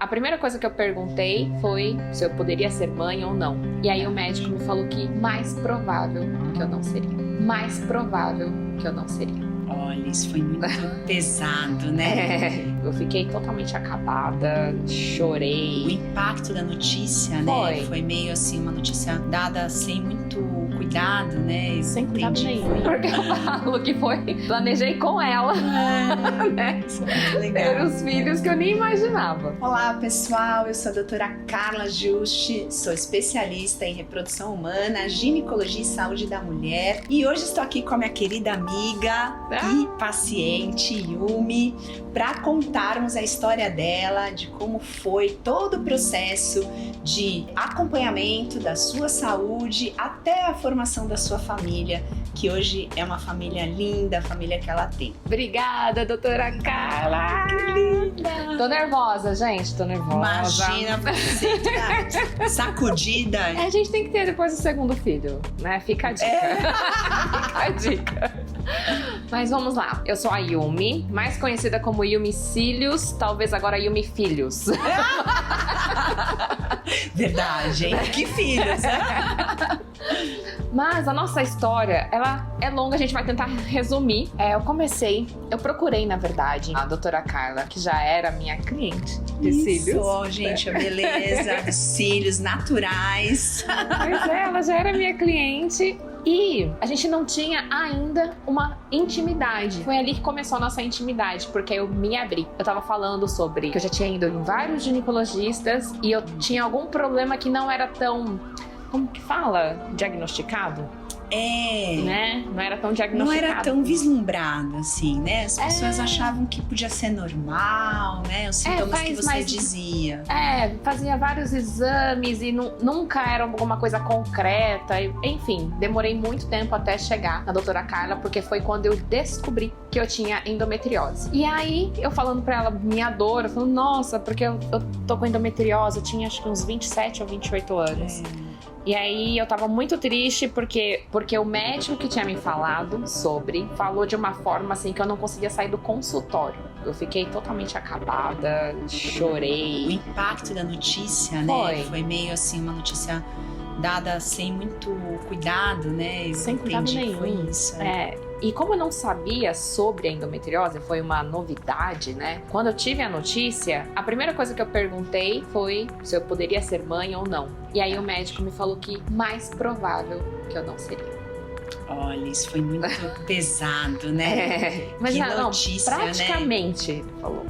A primeira coisa que eu perguntei foi se eu poderia ser mãe ou não. E aí o médico me falou que mais provável que eu não seria. Mais provável que eu não seria. Olha, isso foi muito pesado, né? Eu fiquei totalmente acabada, O chorei. impacto da notícia, né? Foi meio assim, uma notícia dada sem muito cuidado, né? Sem cuidado Entendi. nenhum. Porque eu falo que planejei com ela, né? Muito legal. Ter os filhos que eu nem imaginava. Olá, pessoal. Eu sou a doutora Carla Juste, sou especialista em reprodução humana, ginecologia e saúde da mulher. E hoje estou aqui com a minha querida amiga e paciente, Yumi, para contarmos a história dela, de como foi todo o processo de acompanhamento da sua saúde até a formação da sua família, que hoje é uma família linda, a família que ela tem. Obrigada, doutora Carla. Que linda! Tô nervosa, gente, tô nervosa. Imagina você tá sacudida. A gente tem que ter depois do segundo filho, né? Fica a dica. Fica a dica. Mas vamos lá. Eu sou a Yumi, mais conhecida como Yumi Cílios, talvez agora Yumi Filhos. Verdade, hein? Que filhos, né? Mas a nossa história, ela é longa, a gente vai tentar resumir. Eu procurei, na verdade, a doutora Carla, que já era minha cliente de cílios. Isso, gente, a beleza dos cílios naturais. Pois é, ela já era minha cliente. E a gente não tinha ainda uma intimidade. Foi ali que começou a nossa intimidade, porque eu me abri. Eu tava falando sobre que eu já tinha ido em vários ginecologistas e eu tinha algum problema que não era tão... Como que fala? Diagnosticado? Né? Não era tão diagnosticado. Não era tão vislumbrado, assim, né? As pessoas achavam que podia ser normal, né? Os sintomas que você dizia. Fazia vários exames e nunca era alguma coisa concreta. Enfim, demorei muito tempo até chegar na doutora Carla, porque foi quando eu descobri que eu tinha endometriose. E aí, eu falando pra ela minha dor, eu falando, nossa, porque eu tô com endometriose, eu tinha acho que uns 27 ou 28 anos. E aí eu tava muito triste porque o médico que tinha me falado falou de uma forma assim que eu não conseguia sair do consultório. Eu fiquei totalmente acabada, chorei. O impacto da notícia, né? Foi meio assim, uma notícia dada sem muito cuidado, né? Sem cuidado nenhum. Foi isso. E como eu não sabia sobre a endometriose, foi uma novidade, né? Quando eu tive a notícia, a primeira coisa que eu perguntei foi se eu poderia ser mãe ou não. E aí o médico me falou que mais provável que eu não seria. Olha, isso foi muito pesado, né? Mas que não, notícia, praticamente, né? ele falou.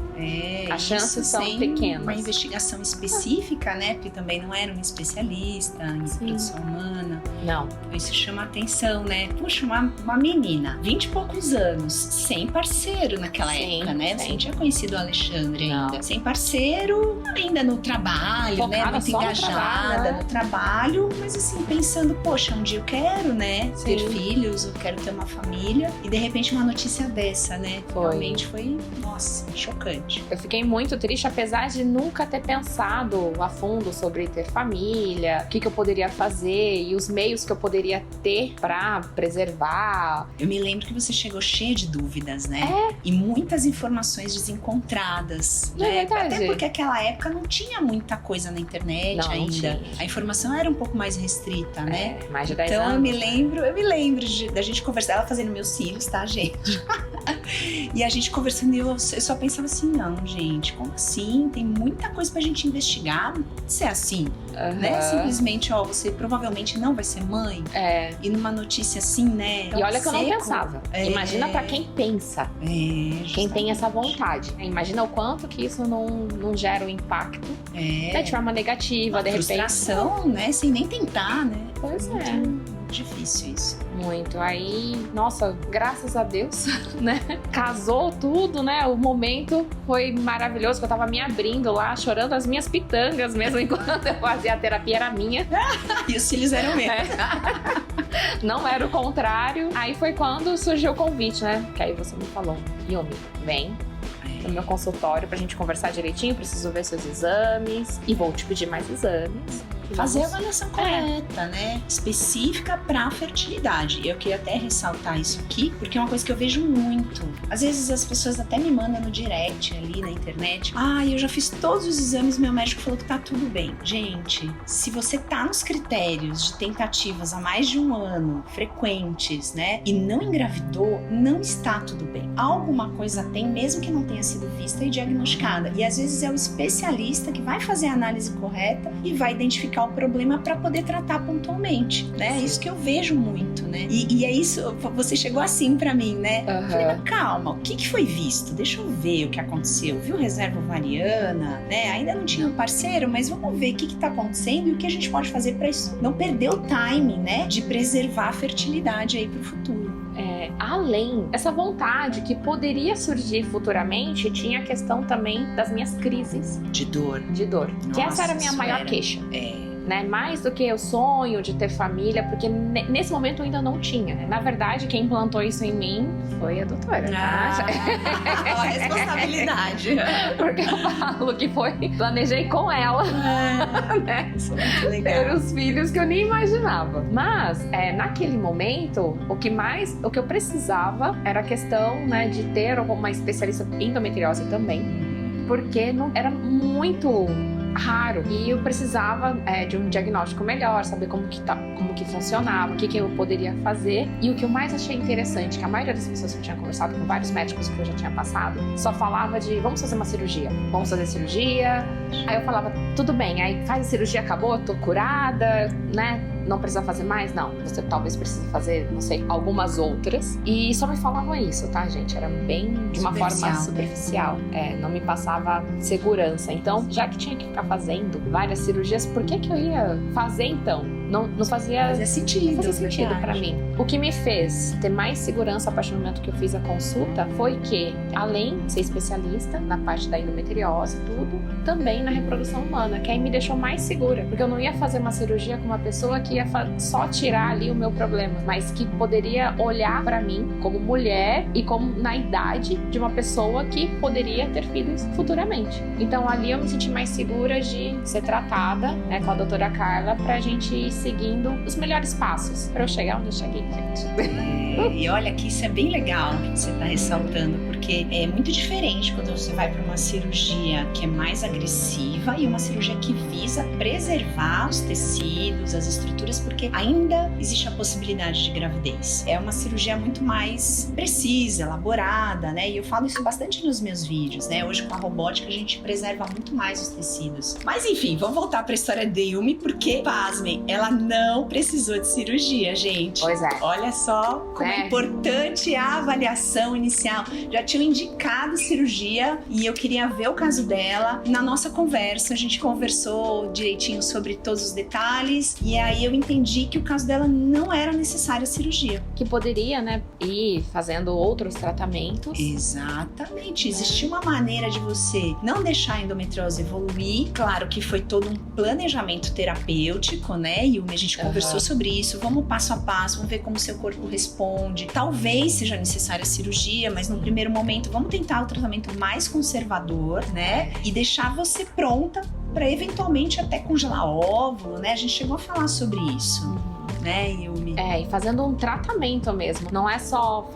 As chances são pequenas. Uma investigação específica, né? Porque também não era um especialista em reprodução humana. Não. Então isso chama atenção, né? Puxa, uma menina, 20 e poucos anos, sem parceiro naquela época, né? Você não tinha conhecido o Alexandre ainda. Sem parceiro, ainda no trabalho, focada, né? Muito engajada no trabalho, mas assim, pensando, poxa, um dia eu quero, né? Ter filhos, eu quero ter uma família. E de repente uma notícia dessa, né? Realmente foi, nossa, chocante. Eu fiquei muito triste, apesar de nunca ter pensado a fundo sobre ter família, o que eu poderia fazer e os meios que eu poderia ter pra preservar. Eu me lembro que você chegou cheia de dúvidas, né? E muitas informações desencontradas, né? Até porque naquela época não tinha muita coisa na internet ainda. A informação era um pouco mais restrita, né? Mais de 10 anos. Então eu me lembro da gente conversar, ela fazendo meus cílios, tá, gente? E a gente conversando e eu só pensava assim, não, gente, como assim? Tem muita coisa pra gente investigar, não pode ser assim, né? Simplesmente, você provavelmente não vai ser mãe. E numa notícia assim, né? E olha que eu não pensava. Imagina pra quem pensa. Quem tem essa vontade. Imagina o quanto que isso não gera um impacto de forma negativa, de repente. Frustração, né? Sem nem tentar, né? Pois Muito difícil isso. Muito. Aí, nossa, graças a Deus, né? Casou tudo, né? O momento foi maravilhoso, que eu tava me abrindo lá, chorando as minhas pitangas mesmo, enquanto eu fazia a terapia, era minha. E os cílios eram meus. Não era o contrário. Aí foi quando surgiu o convite, né? Que aí você me falou, Yumi, vem no meu consultório pra gente conversar direitinho, preciso ver seus exames e vou te pedir mais exames. fazer a avaliação correta, né? Específica para fertilidade. Eu queria até ressaltar isso aqui, porque é uma coisa que eu vejo muito. Às vezes as pessoas até me mandam no direct ali na internet. Eu já fiz todos os exames, meu médico falou que tá tudo bem. Gente, se você tá nos critérios de tentativas há mais de um ano, frequentes, né? E não engravidou, não está tudo bem. Alguma coisa tem, mesmo que não tenha sido vista e diagnosticada. E às vezes é o especialista que vai fazer a análise correta e vai identificar o problema para poder tratar pontualmente, né? É isso que eu vejo muito, né? E é isso, você chegou assim para mim, né? Falei, mas calma, o que foi visto? Deixa eu ver o que aconteceu. Viu reserva ovariana, né? Ainda não tinha um parceiro, mas vamos ver o que tá acontecendo e o que a gente pode fazer para isso não perder o timing, né? De preservar a fertilidade aí pro futuro. Além dessa vontade que poderia surgir futuramente, tinha a questão também das minhas crises de dor. Nossa, que essa era a minha maior queixa. Né? Mais do que o sonho de ter família, porque nesse momento eu ainda não tinha. Na verdade, quem implantou isso em mim foi a doutora. A responsabilidade. Porque eu falo que planejei com ela. Né? Isso é muito legal. Ter os filhos que eu nem imaginava. Mas, naquele momento, o que eu precisava era a questão, né, de ter uma especialista em endometriose também, porque não era muito raro e eu precisava de um diagnóstico melhor, saber como que funcionava, o que eu poderia fazer. E o que eu mais achei interessante, que a maioria das pessoas que eu tinha conversado com vários médicos que eu já tinha passado, só falava de vamos fazer uma cirurgia, aí eu falava, tudo bem, aí faz a cirurgia, acabou, eu tô curada, né? Não precisa fazer mais? Não. Você talvez precise fazer, não sei, algumas outras. E só me falavam isso, tá, gente? Era bem de uma forma superficial. Não me passava segurança. Então, já que tinha que ficar fazendo várias cirurgias, por que eu ia fazer então? Não fazia sentido pra mim. O que me fez ter mais segurança a partir do momento que eu fiz a consulta foi que, além de ser especialista na parte da endometriose e tudo, também na reprodução humana, que aí me deixou mais segura. Porque eu não ia fazer uma cirurgia com uma pessoa que ia só tirar ali o meu problema, mas que poderia olhar pra mim como mulher e como na idade de uma pessoa que poderia ter filhos futuramente. Então ali eu me senti mais segura de ser tratada, né, com a doutora Carla, pra gente ir seguindo os melhores passos pra eu chegar onde eu cheguei, gente. E olha que isso é bem legal que você tá ressaltando, porque é muito diferente quando você vai para uma cirurgia que é mais agressiva e uma cirurgia que visa preservar os tecidos, as estruturas, porque ainda existe a possibilidade de gravidez. É uma cirurgia muito mais precisa, elaborada, né? E eu falo isso bastante nos meus vídeos, né? Hoje com a robótica a gente preserva muito mais os tecidos. Mas enfim, vamos voltar para a história de Yumi, porque, pasmem, ela não precisou de cirurgia, gente. Pois é. Olha só como é importante a avaliação inicial. Já tinham indicado cirurgia e eu queria ver o caso dela. Na nossa conversa, a gente conversou direitinho sobre todos os detalhes e aí eu entendi que o caso dela não era necessária a cirurgia. Que poderia, né, ir fazendo outros tratamentos. Exatamente. Existia uma maneira de você não deixar a endometriose evoluir. Claro que foi todo um planejamento terapêutico, né? E a gente conversou sobre isso. Vamos passo a passo, vamos ver como o seu corpo responde. Talvez seja necessária a cirurgia, mas no primeiro momento vamos tentar o tratamento mais conservador, né? E deixar você pronta para eventualmente até congelar óvulo, né? A gente chegou a falar sobre isso. Né, Yumi? E fazendo um tratamento mesmo. Não é só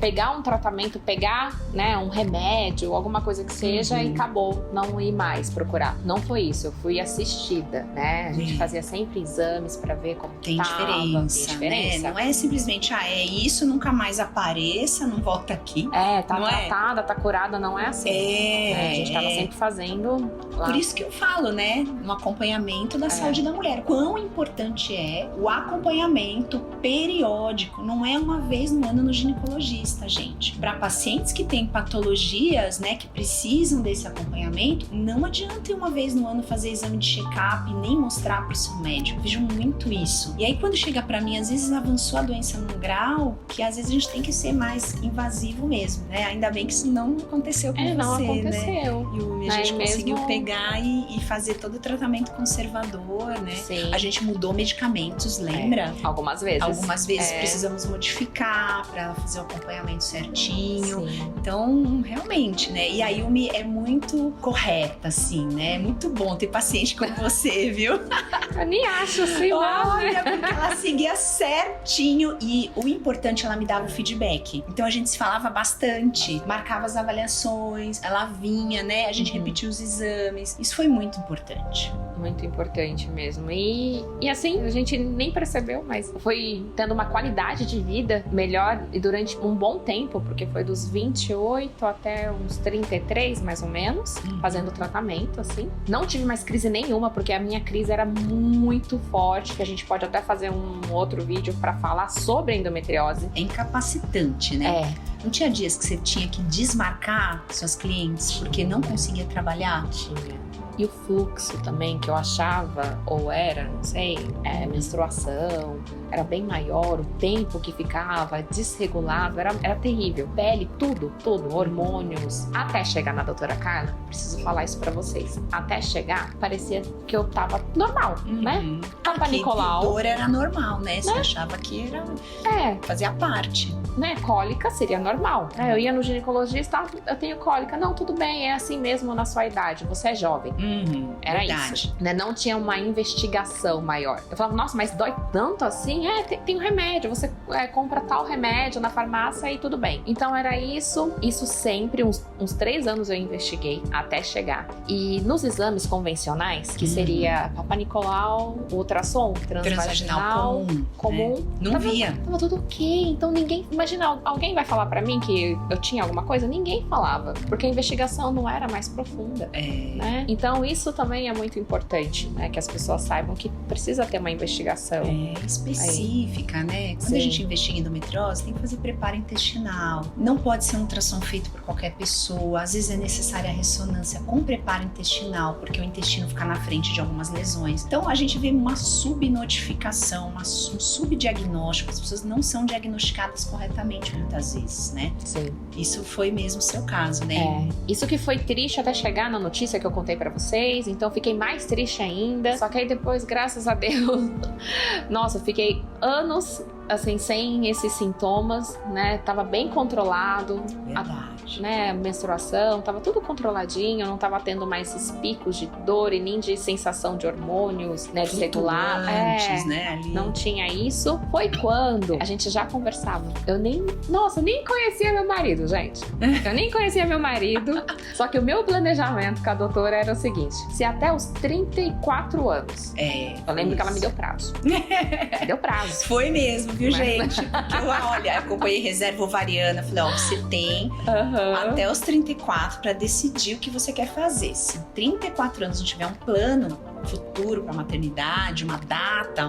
pegar um tratamento, pegar, né, um remédio, alguma coisa que seja e acabou, não ir mais procurar. Não foi isso, eu fui assistida, né? A gente fazia sempre exames pra ver como tem diferença, né? Não é simplesmente, é isso, nunca mais apareça, não volta aqui. Tá tratada, tá curada, não é assim. A gente tava sempre fazendo lá. Por isso que eu falo, né, no acompanhamento da saúde da mulher. Quão importante é o acompanhamento periódico, não é uma vez no ano no ginecologista, gente. Para pacientes que têm patologias, né, que precisam desse acompanhamento, não adianta uma vez no ano fazer exame de check-up e nem mostrar para o seu médico. Eu vejo muito isso. E aí quando chega para mim, às vezes avançou a doença num grau que às vezes a gente tem que ser mais invasivo mesmo, né? Ainda bem que isso não aconteceu com você, não aconteceu. Né? E a gente conseguiu pegar pegar e fazer todo o tratamento conservador, né? Sim. A gente mudou medicamentos, lembra? Algumas vezes. Algumas vezes precisamos modificar para ela fazer o acompanhamento certinho. Sim. Então, realmente, né? E a Yumi é muito correta, assim, né? É muito bom ter paciente como você, viu? Eu nem acho assim, Olha, porque ela seguia certinho e o importante, ela me dava o feedback. Então a gente se falava bastante, marcava as avaliações, ela vinha, né? A gente repetia os exames. Isso foi muito importante. Muito importante mesmo. E assim, a gente nem percebeu, mas foi tendo uma qualidade de vida melhor e durante um bom tempo, porque foi dos 28 até uns 33, mais ou menos, fazendo tratamento, assim. Não tive mais crise nenhuma, porque a minha crise era muito forte, que a gente pode até fazer um outro vídeo pra falar sobre a endometriose. É incapacitante, né? Não tinha dias que você tinha que desmarcar suas clientes porque não conseguia trabalhar? Tinha. E o fluxo também, que eu achava, ou era, não sei, menstruação, era bem maior, o tempo que ficava desregulado, era terrível. Pele, tudo, hormônios. Até chegar na doutora Carla, preciso falar isso pra vocês. Até chegar, parecia que eu tava normal, né? Papa Nicolau. Dor era normal, né? Você achava que era... fazia parte. Né? Cólica seria normal. Eu ia no ginecologista, eu tenho cólica. Não, tudo bem, é assim mesmo na sua idade, você é jovem. Era verdade. Isso. Né? Não tinha uma investigação maior. Eu falava, nossa, mas dói tanto assim? Tem um remédio, você compra tal remédio na farmácia e tudo bem. Então era isso sempre, uns 3 anos eu investiguei até chegar. E nos exames convencionais, que seria Papa Nicolau, ultrassom transvaginal comum, não via. Tava tudo ok. Então ninguém, imagina, alguém vai falar pra mim que eu tinha alguma coisa? Ninguém falava, porque a investigação não era mais profunda, né? Então isso também é muito importante, né? Que as pessoas saibam que precisa ter uma investigação específica, né? Quando a gente investiga em endometriose, tem que fazer preparo intestinal. Não pode ser um ultrassom feito por qualquer pessoa. Às vezes é necessária a ressonância com preparo intestinal, porque o intestino fica na frente de algumas lesões. Então a gente vê uma subnotificação, um subdiagnóstico. As pessoas não são diagnosticadas corretamente muitas vezes, né? Sim. Isso foi mesmo o seu caso, né? Isso que foi triste até chegar na notícia que eu contei pra vocês, então fiquei mais triste ainda. Só que aí depois, graças a Deus, nossa, eu fiquei anos assim, sem esses sintomas, né? Tava bem controlado. Verdade. Né? Menstruação, tava tudo controladinho, eu não tava tendo mais esses picos de dor e nem de sensação de hormônios, né? Desregular. Né? Ali. Não tinha isso. Foi quando a gente já conversava. Eu nem conhecia meu marido, gente. Eu nem conhecia meu marido. Só que o meu planejamento com a doutora era o seguinte: se até os 34 anos. Eu lembro que ela me deu prazo. Deu prazo. Foi mesmo, viu, gente? Porque eu acompanhei reserva ovariana. Falei, você tem até os 34 para decidir o que você quer fazer. Se 34 anos não tiver um plano futuro para maternidade, uma data,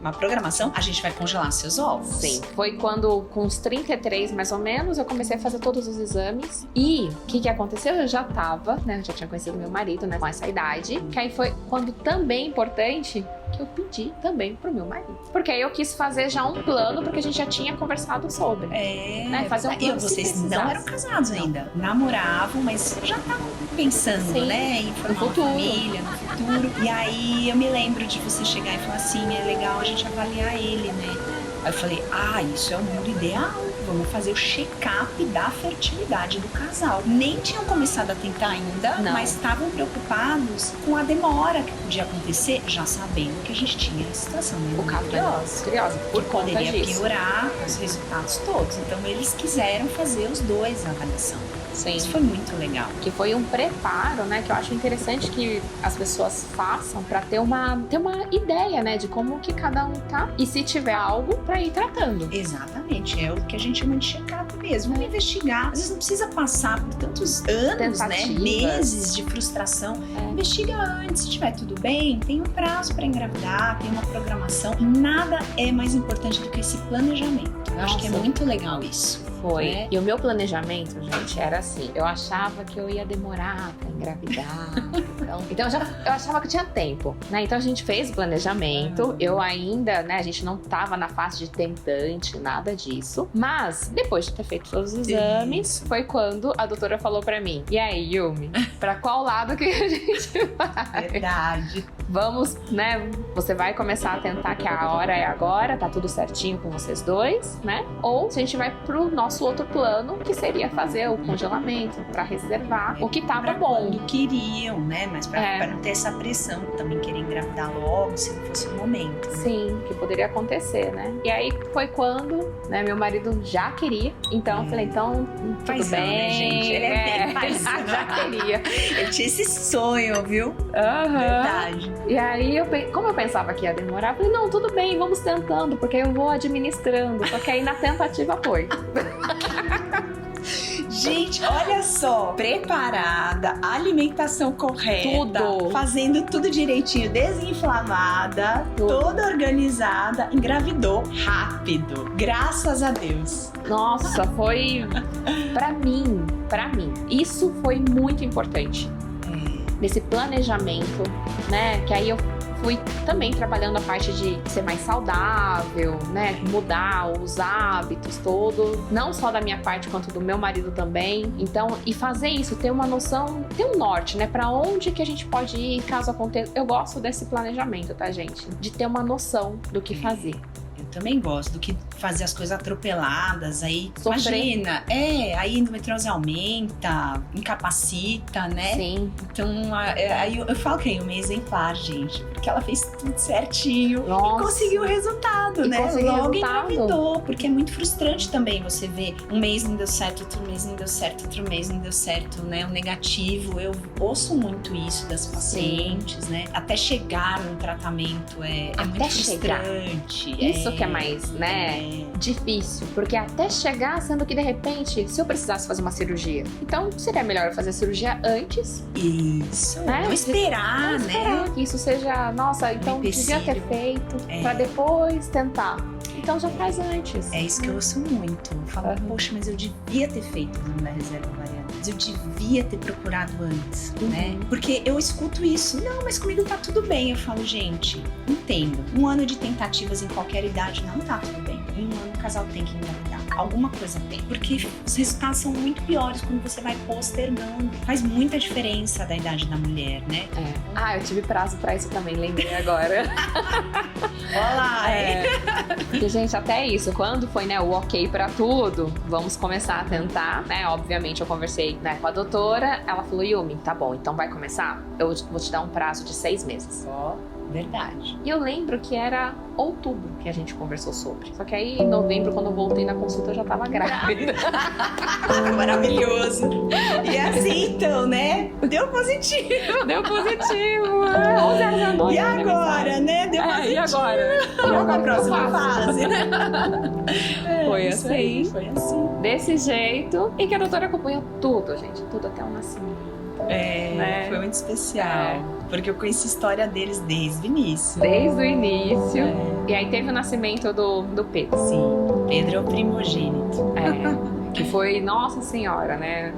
uma programação, a gente vai congelar seus ovos. Sim. Foi quando, com uns 33 mais ou menos, eu comecei a fazer todos os exames. E o que aconteceu? Eu já tava, né? Eu já tinha conhecido meu marido, né? Com essa idade. Que aí foi quando também importante que eu pedi também pro meu marido. Porque aí eu quis fazer já um plano, porque a gente já tinha conversado sobre. Né? Fazer um plano. E vocês não eram casados ainda. Namoravam, mas já estavam pensando, né? Em formar uma família, no futuro. E aí eu me lembro de você chegar e falar assim, é legal a gente avaliar ele, né? Aí eu falei, isso é o mundo ideal. Vamos fazer o check-up da fertilidade do casal. Nem tinham começado a tentar ainda, mas estavam preocupados com a demora que podia acontecer, já sabendo que a gente tinha a situação de endometriose. Por poderia piorar os resultados todos. Então eles quiseram fazer os dois a avaliação. Sim. Isso foi muito legal. Que foi um preparo, né? Que eu acho interessante que as pessoas façam pra ter uma ideia, né? De como que cada um tá. E se tiver algo, pra ir tratando. Exatamente. É o que a gente chama de check-up mesmo. Vamos investigar. Às vezes não precisa passar por tantos anos, né? Meses de frustração. Investiga antes. Se tiver tudo bem, tem um prazo pra engravidar, tem uma programação. E nada é mais importante do que esse planejamento. Eu acho que é muito legal isso. Foi. Né? E o meu planejamento, gente, era assim. Eu achava que eu ia demorar pra engravidar. Então eu achava que tinha tempo, né? Então a gente fez o planejamento. Eu ainda, né? A gente não tava na fase de tentante, nada disso. Mas depois de ter feito todos os exames, foi quando a doutora falou pra mim: e aí, Yumi, pra qual lado que a gente vai? Verdade. Vamos, né? Você vai começar a tentar que a hora é agora, tá tudo certinho com vocês dois, né? Ou se a gente vai pro nosso outro plano, que seria fazer o congelamento pra reservar o que tava Pra bom. quando queriam, né? Mas pra não ter essa pressão, também querer engravidar logo, se não fosse o momento. Né? Sim, que poderia acontecer, né? E aí foi quando, né, meu marido já queria. Então eu falei, então, tudo Paizão, bem. né, gente? Ele é bem paizão. Já queria. Ele tinha esse sonho, viu? Aham. Verdade. E aí, como eu pensava que ia demorar, eu falei, não, tudo bem, vamos tentando, porque eu vou administrando. Só que aí na tentativa foi. Gente, olha só, preparada, alimentação correta, Tudo. fazendo tudo direitinho, desinflamada, toda organizada, engravidou rápido, graças a Deus. Nossa, foi pra mim, isso foi muito importante. Nesse planejamento, né? Que aí eu fui também trabalhando a parte de ser mais saudável, né? Mudar os hábitos todos, não só da minha parte quanto do meu marido também. Então, e fazer isso, ter uma noção, ter um norte, né? Pra onde que a gente pode ir caso aconteça. Eu gosto desse planejamento, tá, gente? De ter uma noção do que fazer. Eu também gosto do que fazer as coisas atropeladas, aí Sofrer. imagina, aí a endometriose aumenta, incapacita, né? Sim. Então, aí eu falo que é uma exemplar, gente, porque ela fez tudo certinho Nossa. e conseguiu o resultado, E né? conseguiu o Logo resultado. engravidou, porque é muito frustrante também você ver um mês não deu certo, outro mês não deu certo, outro mês não deu certo, né? O negativo, eu ouço muito isso das pacientes, né? Até chegar no tratamento é Até muito chegar. frustrante. Isso que é mais, né? Difícil, porque até chegar, sendo que de repente, se eu precisasse fazer uma cirurgia, então seria melhor eu fazer a cirurgia antes, Isso, né? não esperar, Não né? esperar que isso seja, nossa, então devia ter empecilho. feito, É. pra depois tentar. Então já faz antes. É isso que eu ouço muito. Eu falo, Uhum. poxa, mas eu devia ter feito o exame da reserva ovariana. Mas eu devia ter procurado antes, né? Porque eu escuto isso. Não, mas comigo tá tudo bem. Eu falo, gente, entendo. Um ano de tentativas em qualquer idade não tá tudo bem. Em um ano o casal tem que engravidar. Alguma coisa tem. Porque os resultados são muito piores quando você vai postergando. Faz muita diferença da idade da mulher, né? É. Ah, eu tive prazo pra isso também, lembrei agora. Olha lá, Porque, gente, até isso, quando foi, né, o ok pra tudo, vamos começar a tentar, né? Obviamente eu conversei, né, com a doutora, ela falou, Yumi, tá bom, então vai começar? Eu vou te dar um prazo de 6 meses. Ó, verdade. E eu lembro que era outubro que a gente conversou sobre. Só que aí em novembro, quando eu voltei na consulta, eu já tava grávida. Maravilhoso. E assim, então, né? Deu positivo. Deu positivo. 11 horas da noite. E agora, né? Deu positivo. E agora? Qual é a próxima fase, né? Foi isso aí, assim. foi assim. Desse jeito. E que a doutora acompanhou tudo, gente. Tudo até o nascimento. Né? Foi muito especial. Porque eu conheci a história deles desde o início. Desde o início. É. E aí teve o nascimento do Pedro. Sim, Pedro é o primogênito. Que foi, nossa senhora, né?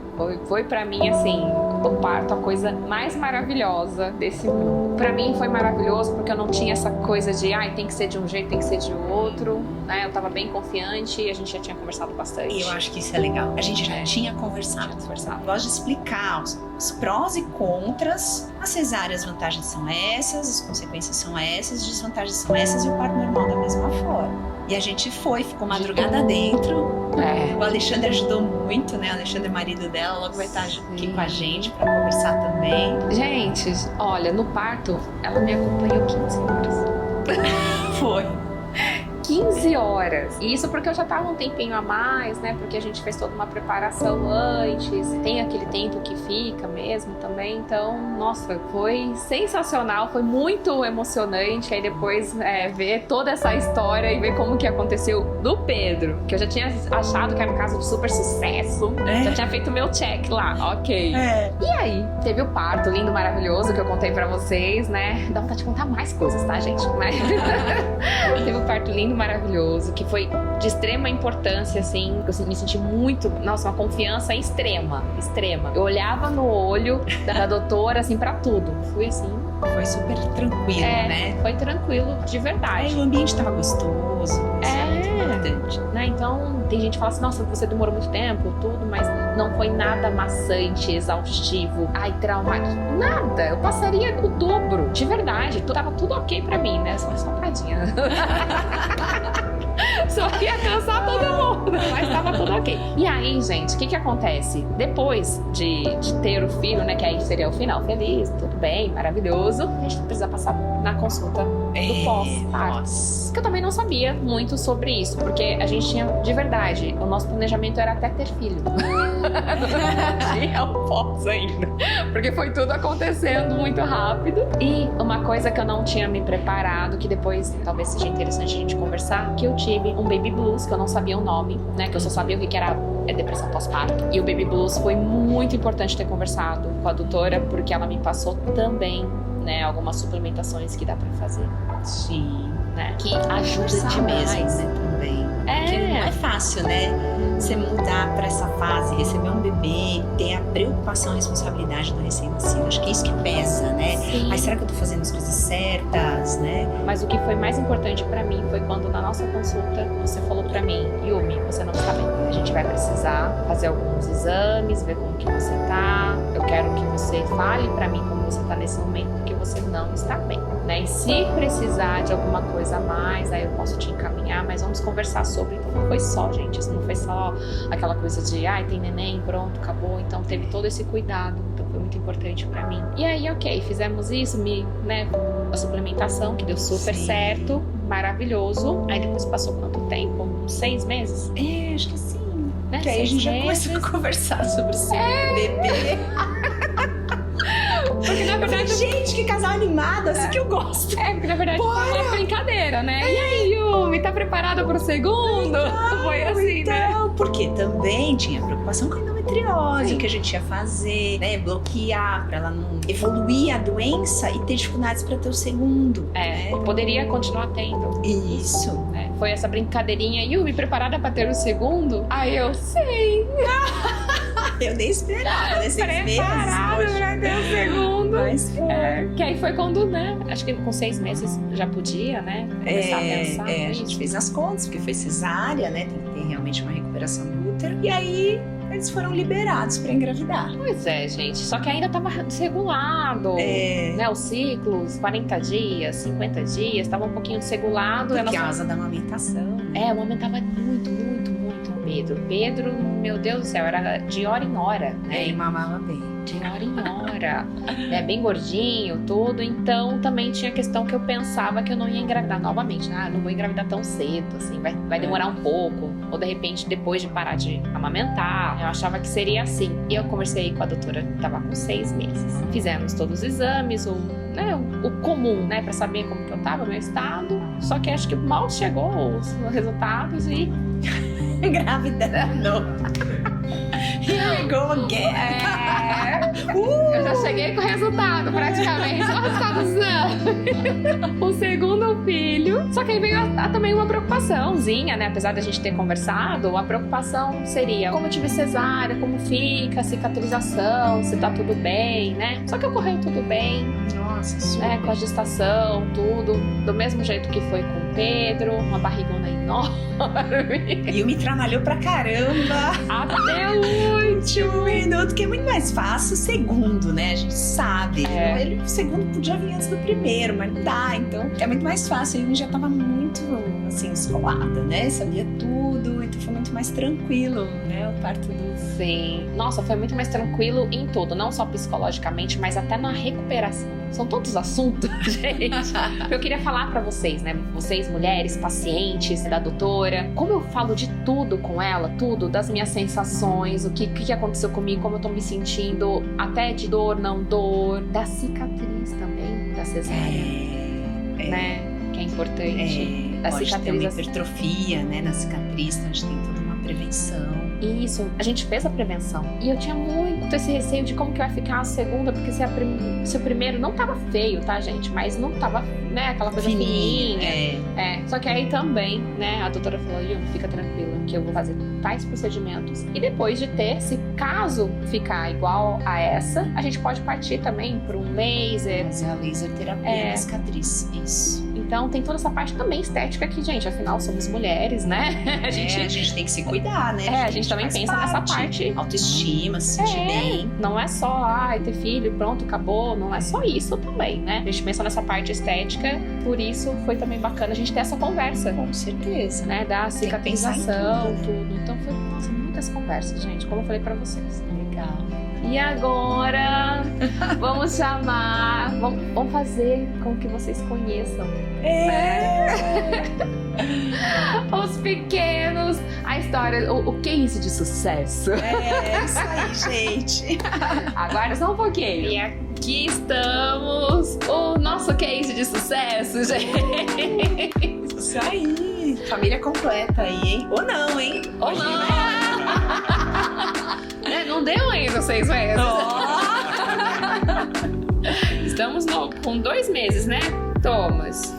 Foi pra mim, assim, o parto a coisa mais maravilhosa desse mundo. Pra mim foi maravilhoso porque eu não tinha essa coisa de, tem que ser de um jeito, tem que ser de outro, né? Eu tava bem confiante e a gente já tinha conversado bastante. E eu acho que isso é legal. A gente já tinha conversado. Eu gosto de explicar os prós e contras. A cesárea, as vantagens são essas, as consequências são essas, as desvantagens são essas e o parto normal da mesma forma. E a gente ficou madrugada dentro. O Alexandre ajudou muito, né? O Alexandre, marido dela, logo vai estar aqui com a gente pra conversar também. Gente, olha, no parto, ela me acompanhou 15 horas. Foi. 15 horas. E isso porque eu já tava um tempinho a mais, né? Porque a gente fez toda uma preparação antes. Tem aquele tempo que fica mesmo também. Então, nossa, foi sensacional. Foi muito emocionante. Aí depois ver toda essa história e ver como que aconteceu do Pedro. Que eu já tinha achado que era um caso de super sucesso. Já tinha feito meu check lá. Ok. E aí, teve o parto lindo, maravilhoso que eu contei pra vocês, né? Dá vontade de contar mais coisas, tá, gente? Mas teve o parto lindo, maravilhoso, que foi de extrema importância, assim, eu me senti muito, nossa, uma confiança extrema. Eu olhava no olho da doutora, assim, pra tudo. Fui assim... Foi super tranquilo, né? Foi tranquilo, de verdade. O ambiente tava gostoso, isso é muito importante. Né? Então, tem gente que fala assim, nossa, você demorou muito tempo, tudo, mas não foi nada maçante, exaustivo, traumático, nada. Eu passaria o dobro, de verdade. Tava tudo ok pra mim, né? Só tadinha. Só ia cansar todo mundo, mas tava tudo ok. E aí, gente, o que acontece? Depois de ter o filho, né, que aí seria o final feliz, tudo bem, maravilhoso, a gente precisa passar na consulta do pós-parto. Que eu também não sabia muito sobre isso, porque a gente tinha, de verdade, o nosso planejamento era até ter filho. Não tinha o pós ainda, porque foi tudo acontecendo muito rápido. E uma coisa que eu não tinha me preparado, que depois talvez seja interessante a gente conversar, que eu tive um baby blues, que eu não sabia o nome, né, que eu só sabia o que era depressão pós-parto. E o baby blues foi muito importante ter conversado com a doutora, porque ela me passou também, né, algumas suplementações que dá pra fazer. Sim. Né, que ajuda demais. Mesmo, né, também. Porque não é fácil, né? Você mudar pra essa fase, receber um bebê, ter a preocupação, a responsabilidade do recém-nascido. Acho que é isso que pesa, né? Sim. Mas será que eu tô fazendo as coisas certas, né? Mas o que foi mais importante pra mim foi quando na nossa consulta você falou pra mim, Yumi, você não está bem. A gente vai precisar fazer alguns exames, ver como que você tá. Eu quero que você fale pra mim como você tá nesse momento, porque você não está bem, né? E se precisar de alguma coisa a mais, aí eu posso te encaminhar, mas vamos conversar sobre. Então não foi só, gente, isso não foi só aquela coisa de, tem neném, pronto, acabou. Então teve todo esse cuidado, então foi muito importante pra mim. E aí, ok, fizemos isso, a suplementação, que deu super certo, maravilhoso. Aí depois passou quanto tempo? 6 meses? Acho que sim. Né? Que aí a gente já começou a conversar sobre o seu bebê. Porque na verdade... Gente, que casal animado, assim que eu gosto. Porque na verdade foi uma brincadeira, né? E aí, Yumi, tá preparada pro segundo? Foi assim, né? Porque também tinha preocupação com a endometriose, o que a gente ia fazer, né? Bloquear pra ela não evoluir a doença e ter dificuldades pra ter o segundo. Poderia continuar tendo. Isso. Foi essa brincadeirinha. Yumi, preparada pra ter o segundo? Aí eu, sim. Eu nem esperava, né? 6 meses. Preparada pra ter o segundo. Mas que aí foi quando, né? Acho que com 6 meses já podia, né? Começar a pensar. A gente fez as contas, porque foi cesárea, né? Tem que ter realmente uma recuperação do útero. E aí eles foram liberados pra engravidar. Pois é, gente. Só que ainda tava desregulado. Né? Os ciclos, 40 dias, 50 dias, tava um pouquinho desregulado. Por causa da amamentação. Né? Eu amamentava muito Pedro, meu Deus do céu, era de hora em hora, né? Ele mamava bem. De hora em hora. Bem gordinho, tudo. Então, também tinha a questão que eu pensava que eu não ia engravidar novamente. Não vou engravidar tão cedo, assim, vai demorar um pouco. Ou, de repente, depois de parar de amamentar. Eu achava que seria assim. E eu conversei com a doutora, que tava com 6 meses. Fizemos todos os exames, o comum, né? Pra saber como que eu tava, meu estado. Só que acho que mal chegou os resultados e... engravidando. Here we go again. Eu já cheguei com o resultado, praticamente. Só o resultado do exame. O segundo filho. Só que aí veio também uma preocupaçãozinha, né? Apesar da gente ter conversado, a preocupação seria como eu tive cesárea, como fica, a cicatrização, se tá tudo bem, né? Só que ocorreu tudo bem. Nossa, super. Com a gestação, tudo. Do mesmo jeito que foi com o Pedro, uma barrigona enorme. E eu me trabalhou pra caramba. Até o último minuto, que é muito mais fácil o segundo, né? A gente sabe. O segundo podia vir antes do primeiro, mas não dá. Então é muito mais fácil. Ele já tava muito, assim, escolada, né? Sabia tudo. Então foi muito mais tranquilo, né? O parto do... Sim. Nossa, foi muito mais tranquilo em tudo. Não só psicologicamente, mas até na recuperação. São todos assuntos, gente. Eu queria falar pra vocês, né? Vocês, mulheres, pacientes da doutora. Como eu falo de tudo com ela, tudo, das minhas sensações, o que aconteceu comigo, como eu tô me sentindo, até de dor, não dor, da cicatriz também, da cesárea, né? Que é importante. Da pode ter uma cicatrização. hipertrofia, né? Na cicatriz, então a gente tem toda uma prevenção. Isso, a gente fez a prevenção. E eu tinha muito esse receio de como que vai ficar a segunda, porque se o primeiro não tava feio, tá, gente? Mas não tava, né, aquela coisa fininha. Só que aí também, né, a doutora falou, Yumi, fica tranquila, que eu vou fazer tais procedimentos. E depois de ter, se caso ficar igual a essa, a gente pode partir também para um laser. Fazer a laser terapia na cicatriz, isso. Então tem toda essa parte também estética que, gente, afinal somos mulheres, né? A gente tem que se cuidar, né? A gente também pensa nessa parte. Autoestima, se sentir bem. Não é só, ter filho, pronto, acabou. Não é só isso também, né? A gente pensa nessa parte estética, por isso foi também bacana a gente ter essa conversa. Com certeza. Né? Da cicatrização, tudo, né? Então foi, nossa, muitas conversas, gente, como eu falei pra vocês. Legal. E agora, vamos chamar, vamos fazer com que vocês conheçam, né? Os pequenos, a história, o case de sucesso. Isso aí, gente. Aguarda só um pouquinho. E aqui estamos, o nosso case de sucesso, gente. Isso aí. Família completa aí, hein? Ou não, hein? Ou não. Não deu ainda 6 meses. Estamos com 2 meses, né, Thomas?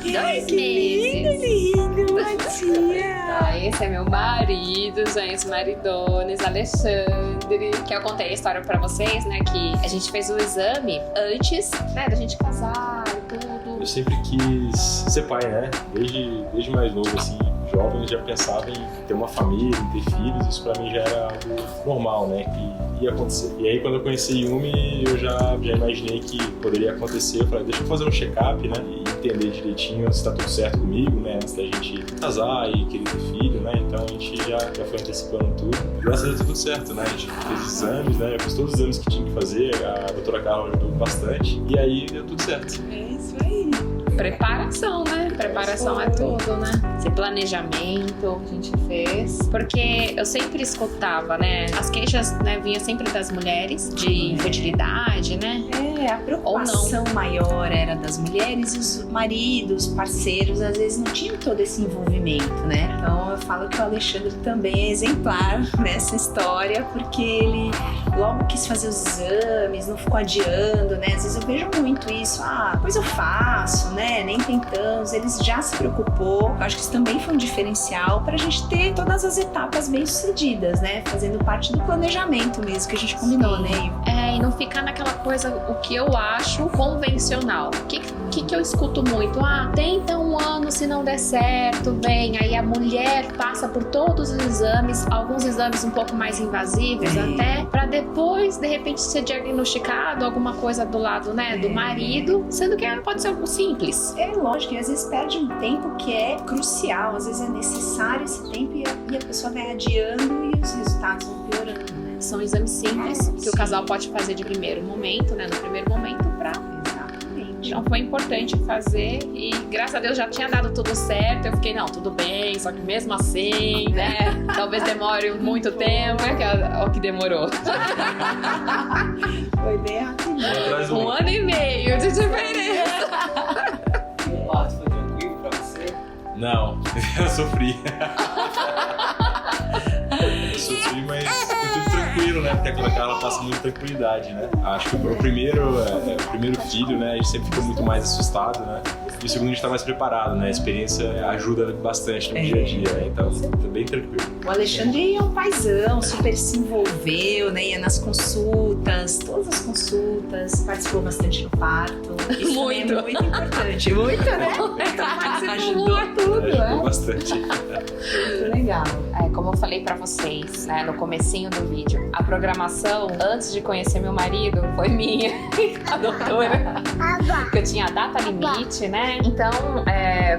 2 meses. Lindo, Matia. Esse é meu marido, gente, maridones, Alexandre. Que eu contei a história pra vocês, né? Que a gente fez o exame antes, né, da gente casar e tudo. Eu sempre quis ser pai, né? Desde mais novo, assim, jovem, eu já pensava em ter uma família, em ter filhos. Isso pra mim já era algo normal, né? Que ia acontecer. E aí, quando eu conheci Yumi, eu já imaginei que poderia acontecer. Eu falei, deixa eu fazer um check-up, né? E entender direitinho se tá tudo certo comigo, né? Antes da gente casar e querer ter filho, né? Então a gente já foi antecipando tudo. Graças a Deus tudo certo, né? A gente fez exames, né? Eu fiz todos os exames que tinha que fazer. A doutora Carla ajudou bastante. E aí deu tudo certo. É isso aí. Preparação, né? Preparação é tudo, né? Esse planejamento a gente fez. Porque eu sempre escutava, né? As queixas, né, vinham sempre das mulheres de infertilidade, né? A preocupação maior era das mulheres e os maridos, parceiros, às vezes não tinham todo esse envolvimento, né? Então eu falo que o Alexandre também é exemplar nessa história, porque ele logo quis fazer os exames, não ficou adiando, né? Às vezes eu vejo muito isso, depois eu faço, né? Nem tentamos, eles já se preocupou. Eu acho que isso também foi um diferencial pra gente ter todas as etapas bem sucedidas, né? Fazendo parte do planejamento mesmo que a gente combinou, né? E não ficar naquela coisa, o que eu acho convencional. O que eu escuto muito? Tenta 1 ano, se não der certo, vem. Aí a mulher passa por todos os exames, alguns exames um pouco mais invasivos até, pra depois, de repente, ser diagnosticado alguma coisa do lado, né, do marido, sendo que pode ser algo simples. É lógico, e às vezes perde um tempo que é crucial, às vezes é necessário esse tempo e a pessoa vai adiando e os resultados vão piorando, né? São exames simples que o casal pode fazer de primeiro momento, né, no primeiro momento pra... Então foi importante fazer e graças a Deus já tinha dado tudo certo. Eu fiquei, não, tudo bem, só que mesmo assim, né? Talvez demore muito tempo, que é o que demorou. Foi bem rápido. 1 ano e meio de diferença. O parto foi tranquilo pra você? Não, eu sofri. Eu sofri, mas foi tudo tranquilo, né? Porque a Carla passa muita tranquilidade, né? Acho que o primeiro filho, né? A gente sempre fica muito mais assustado, né? E o segundo a gente tá mais preparado, né? A experiência ajuda bastante no dia a dia, né? Então, tá bem tranquilo. O Alexandre é um paizão, super se envolveu, né? Ia nas consultas, todas as consultas, participou bastante no parto. Isso Muito. é muito importante. Muito, né? Ajudou tudo, Ajudou bastante. Muito legal. Como eu falei pra vocês, né, no comecinho do vídeo, a programação, antes de conhecer meu marido, foi minha, a doutora, porque eu tinha a data limite, né? Então,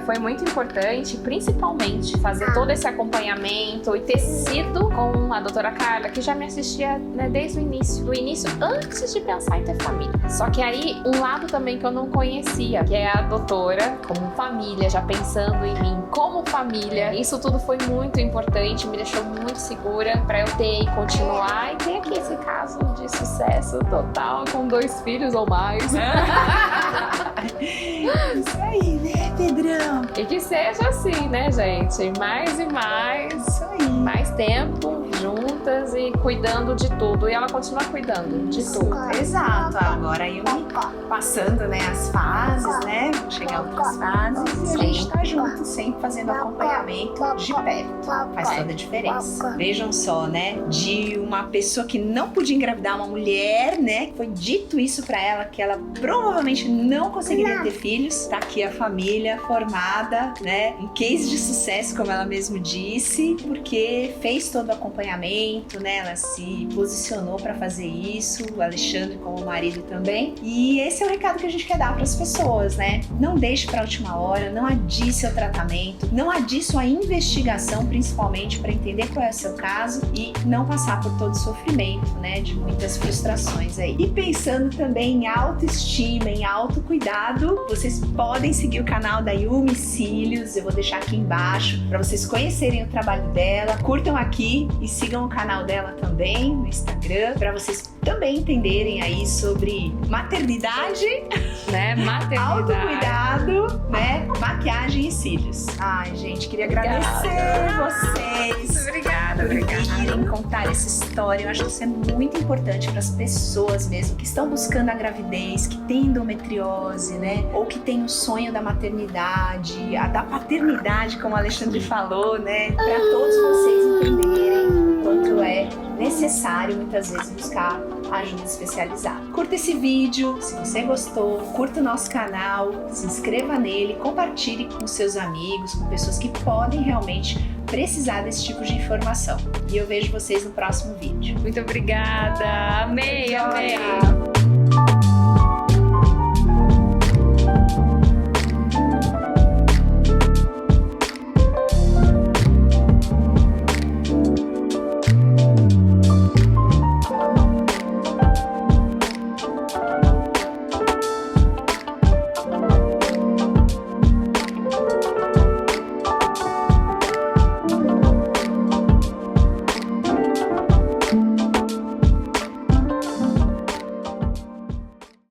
foi muito importante, principalmente, fazer todo esse acompanhamento e ter sido com a doutora Carla, que já me assistia, né, desde o início, antes de pensar em ter família. Só que aí, um lado também que eu não conhecia, que é a doutora, como família, já pensando em mim como família. Isso tudo foi muito importante, me deixou muito segura pra eu ter e continuar e ter aqui esse caso de sucesso total com 2 filhos ou mais. Isso aí, né, Pedrão? E que seja assim, né, gente? Mais e mais, Isso aí. mais tempo juntos. juntas e cuidando de tudo. E ela continua cuidando de tudo. Exato. Agora eu passando, né, as fases, né? Vão chegar outras fases e a gente tá junto, sempre fazendo acompanhamento de perto. Faz toda a diferença. Vejam só, né? De uma pessoa que não podia engravidar, uma mulher, né? Foi dito isso pra ela, que ela provavelmente não conseguiria ter filhos. Tá aqui a família formada, né? Em case de sucesso, como ela mesmo disse, porque fez todo o acompanhamento, né? Ela se posicionou pra fazer isso, o Alexandre como marido também. E esse é o recado que a gente quer dar para as pessoas, né? Não deixe para a última hora, não adie seu tratamento, não adie sua investigação, principalmente para entender qual é o seu caso e não passar por todo o sofrimento, né? De muitas frustrações aí. E pensando também em autoestima, em autocuidado, vocês podem seguir o canal da Yumi Cílios, eu vou deixar aqui embaixo para vocês conhecerem o trabalho dela, curtam aqui e sigam o canal dela também no Instagram, para vocês também entenderem aí sobre maternidade, Né? Maternidade. autocuidado, né? Maquiagem e cílios. Ai, gente, queria agradecer vocês Obrigada, por virem contar essa história. Eu acho que isso é muito importante para as pessoas mesmo que estão buscando a gravidez, que têm endometriose, né? Ou que têm o sonho da maternidade, da paternidade, como o Alexandre falou, né? Para todos vocês entenderem o quanto é necessário muitas vezes buscar ajuda especializada. Curta esse vídeo, se você gostou, curta o nosso canal, se inscreva nele, compartilhe com seus amigos, com pessoas que podem realmente precisar desse tipo de informação. E eu vejo vocês no próximo vídeo. Muito obrigada. Amei, Joia. amei.